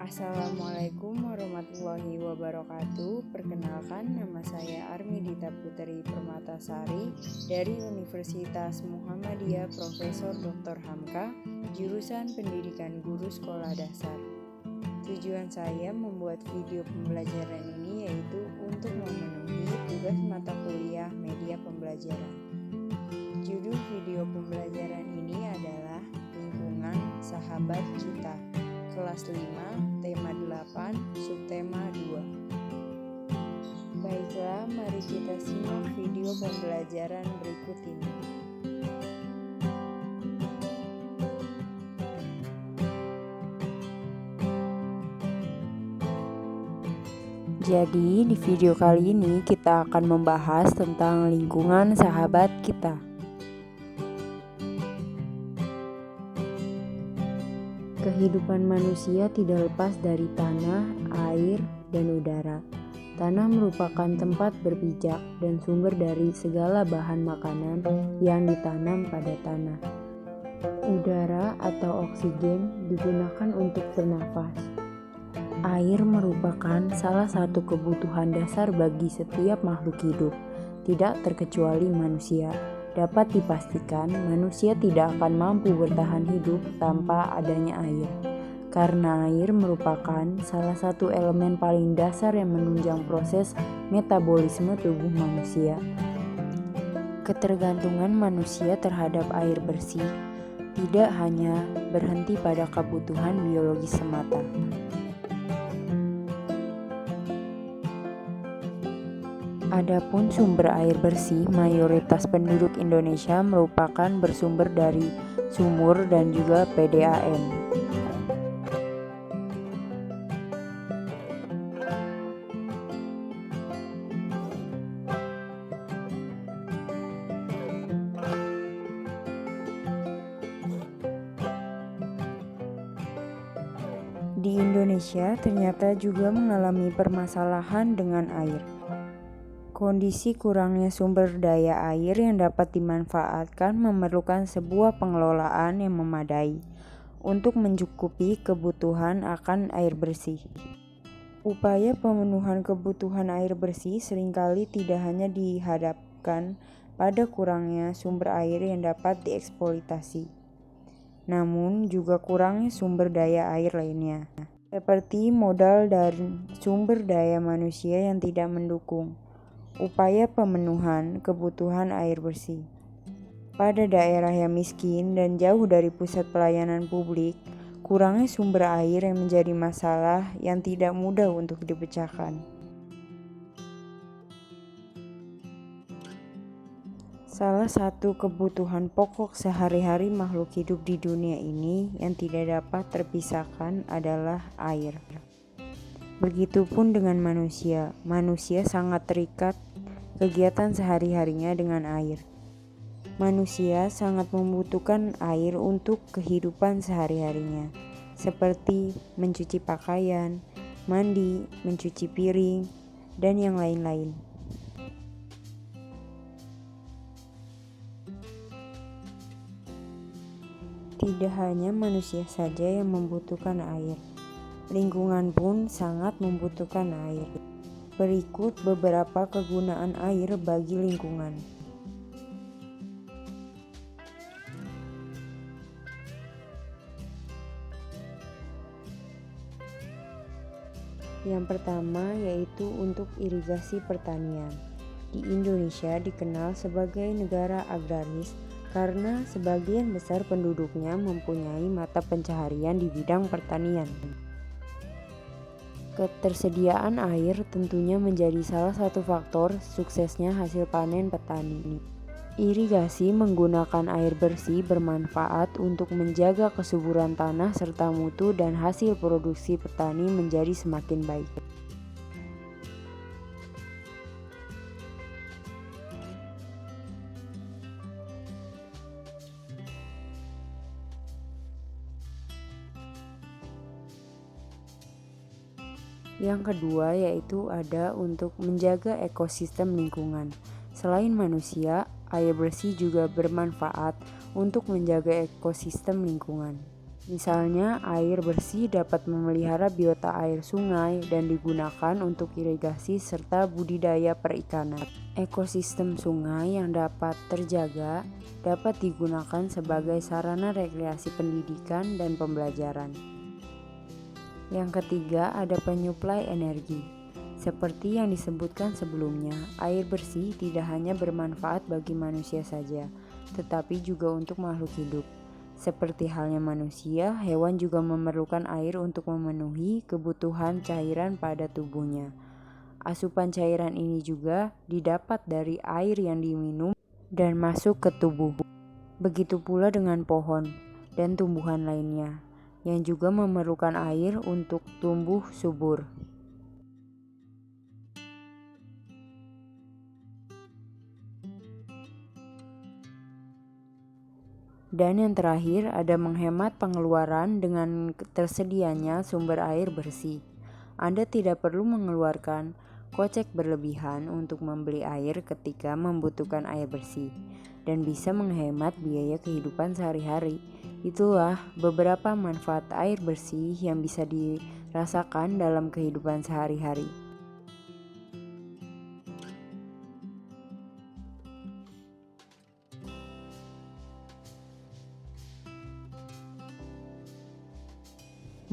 Assalamualaikum warahmatullahi wabarakatuh. Perkenalkan, nama saya Armidita Putri Permatasari dari Universitas Muhammadiyah Profesor Dr. Hamka, jurusan Pendidikan Guru Sekolah Dasar. Tujuan saya membuat video pembelajaran ini yaitu untuk memenuhi tugas mata kuliah media pembelajaran. Judul video pembelajaran ini adalah Lingkungan Sahabat Kita, kelas 5, tema 8, subtema 2. Baiklah, mari kita simak video pembelajaran berikut ini. Jadi, di video kali ini kita akan membahas tentang lingkungan sahabat kita. Kehidupan manusia tidak lepas dari tanah, air, dan udara. Tanah merupakan tempat berpijak dan sumber dari segala bahan makanan yang ditanam pada tanah. Udara atau oksigen digunakan untuk bernafas. Air merupakan salah satu kebutuhan dasar bagi setiap makhluk hidup, tidak terkecuali manusia. Dapat dipastikan manusia tidak akan mampu bertahan hidup tanpa adanya air, karena air merupakan salah satu elemen paling dasar yang menunjang proses metabolisme tubuh manusia. Ketergantungan manusia terhadap air bersih tidak hanya berhenti pada kebutuhan biologis semata. Adapun sumber air bersih, mayoritas penduduk Indonesia merupakan bersumber dari sumur dan juga PDAM. Di Indonesia ternyata juga mengalami permasalahan dengan air. Kondisi kurangnya sumber daya air yang dapat dimanfaatkan memerlukan sebuah pengelolaan yang memadai untuk mencukupi kebutuhan akan air bersih. Upaya pemenuhan kebutuhan air bersih seringkali tidak hanya dihadapkan pada kurangnya sumber air yang dapat dieksploitasi, namun juga kurangnya sumber daya air lainnya, seperti modal dan sumber daya manusia yang tidak mendukung upaya pemenuhan kebutuhan air bersih. Pada daerah yang miskin dan jauh dari pusat pelayanan publik, kurangnya sumber air yang menjadi masalah yang tidak mudah untuk dipecahkan. Salah satu kebutuhan pokok sehari-hari makhluk hidup di dunia ini yang tidak dapat terpisahkan adalah air. Begitupun dengan manusia sangat terikat kegiatan sehari-harinya dengan air. Manusia sangat membutuhkan air untuk kehidupan sehari-harinya, seperti mencuci pakaian, mandi, mencuci piring, dan yang lain-lain. Tidak hanya manusia saja yang membutuhkan air, lingkungan pun sangat membutuhkan air. Berikut beberapa kegunaan air bagi lingkungan. Yang pertama yaitu untuk irigasi pertanian. Di Indonesia dikenal sebagai negara agraris karena sebagian besar penduduknya mempunyai mata pencaharian di bidang pertanian. Ketersediaan air tentunya menjadi salah satu faktor suksesnya hasil panen petani. Irigasi menggunakan air bersih bermanfaat untuk menjaga kesuburan tanah serta mutu dan hasil produksi petani menjadi semakin baik. Yang kedua yaitu ada untuk menjaga ekosistem lingkungan. Selain manusia, air bersih juga bermanfaat untuk menjaga ekosistem lingkungan. Misalnya, air bersih dapat memelihara biota air sungai dan digunakan untuk irigasi serta budidaya perikanan. Ekosistem sungai yang dapat terjaga dapat digunakan sebagai sarana rekreasi pendidikan dan pembelajaran. Yang ketiga, ada penyuplai energi. Seperti yang disebutkan sebelumnya, air bersih tidak hanya bermanfaat bagi manusia saja, tetapi juga untuk makhluk hidup. Seperti halnya manusia, hewan juga memerlukan air untuk memenuhi kebutuhan cairan pada tubuhnya. Asupan cairan ini juga didapat dari air yang diminum dan masuk ke tubuh. Begitu pula dengan pohon dan tumbuhan lainnya, yang juga memerlukan air untuk tumbuh subur. Dan yang terakhir, ada menghemat pengeluaran dengan tersedianya sumber air bersih. Anda tidak perlu mengeluarkan kocek berlebihan untuk membeli air ketika membutuhkan air bersih, dan bisa menghemat biaya kehidupan sehari-hari. Itulah beberapa manfaat air bersih yang bisa dirasakan dalam kehidupan sehari-hari.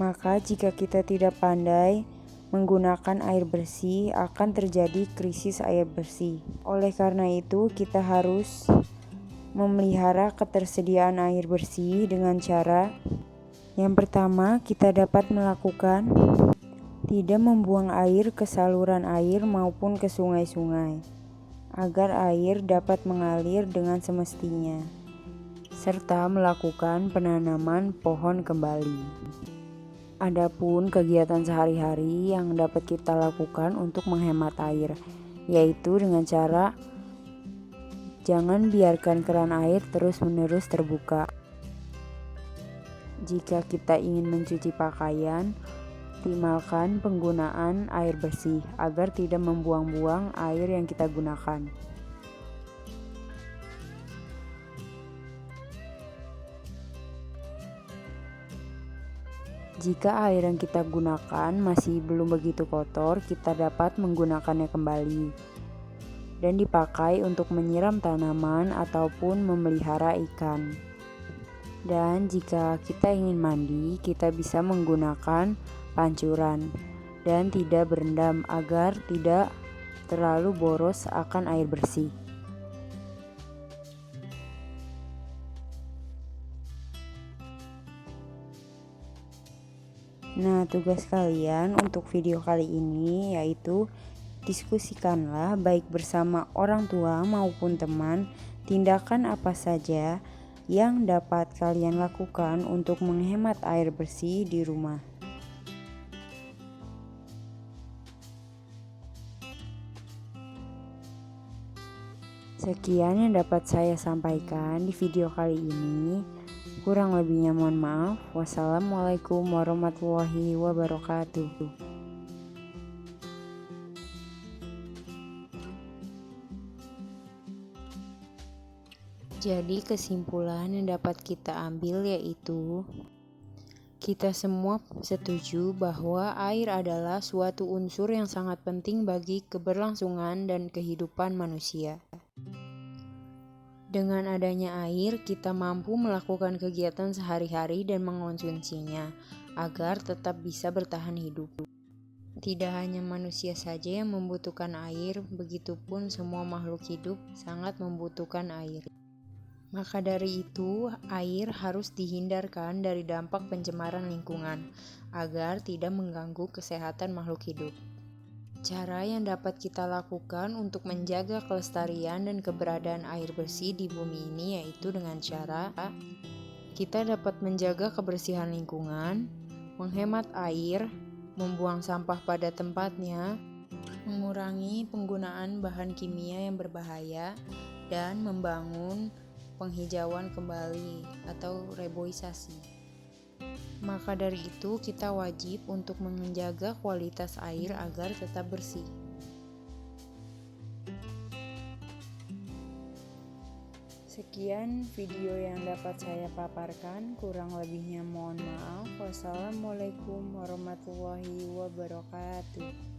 Maka jika kita tidak pandai menggunakan air bersih, akan terjadi krisis air bersih. Oleh karena itu, kita harus memelihara ketersediaan air bersih dengan cara yang pertama, kita dapat melakukan tidak membuang air ke saluran air maupun ke sungai-sungai, agar air dapat mengalir dengan semestinya, serta melakukan penanaman pohon kembali. Adapun kegiatan sehari-hari yang dapat kita lakukan untuk menghemat air, yaitu dengan cara jangan biarkan keran air terus-menerus terbuka. Jika kita ingin mencuci pakaian, optimalkan penggunaan air bersih agar tidak membuang-buang air yang kita gunakan. Jika air yang kita gunakan masih belum begitu kotor, kita dapat menggunakannya kembali dan dipakai untuk menyiram tanaman ataupun memelihara ikan. Dan jika kita ingin mandi, kita bisa menggunakan pancuran dan tidak berendam agar tidak terlalu boros akan air bersih. Nah, tugas kalian untuk video kali ini yaitu diskusikanlah baik bersama orang tua maupun teman tindakan apa saja yang dapat kalian lakukan untuk menghemat air bersih di rumah. Sekian yang dapat saya sampaikan di video kali ini. Kurang lebihnya mohon maaf. Wassalamualaikum warahmatullahi wabarakatuh. Jadi kesimpulan yang dapat kita ambil yaitu kita semua setuju bahwa air adalah suatu unsur yang sangat penting bagi keberlangsungan dan kehidupan manusia. Dengan adanya air, kita mampu melakukan kegiatan sehari-hari dan mengonsumsinya agar tetap bisa bertahan hidup. Tidak hanya manusia saja yang membutuhkan air, begitupun semua makhluk hidup sangat membutuhkan air. Maka dari itu, air harus dihindarkan dari dampak pencemaran lingkungan agar tidak mengganggu kesehatan makhluk hidup. Cara yang dapat kita lakukan untuk menjaga kelestarian dan keberadaan air bersih di bumi ini yaitu dengan cara kita dapat menjaga kebersihan lingkungan, menghemat air, membuang sampah pada tempatnya, mengurangi penggunaan bahan kimia yang berbahaya, dan membangun penghijauan kembali atau reboisasi. Maka dari itu kita wajib untuk menjaga kualitas air agar tetap bersih. Sekian video yang dapat saya paparkan, kurang lebihnya mohon maaf. Wassalamualaikum warahmatullahi wabarakatuh.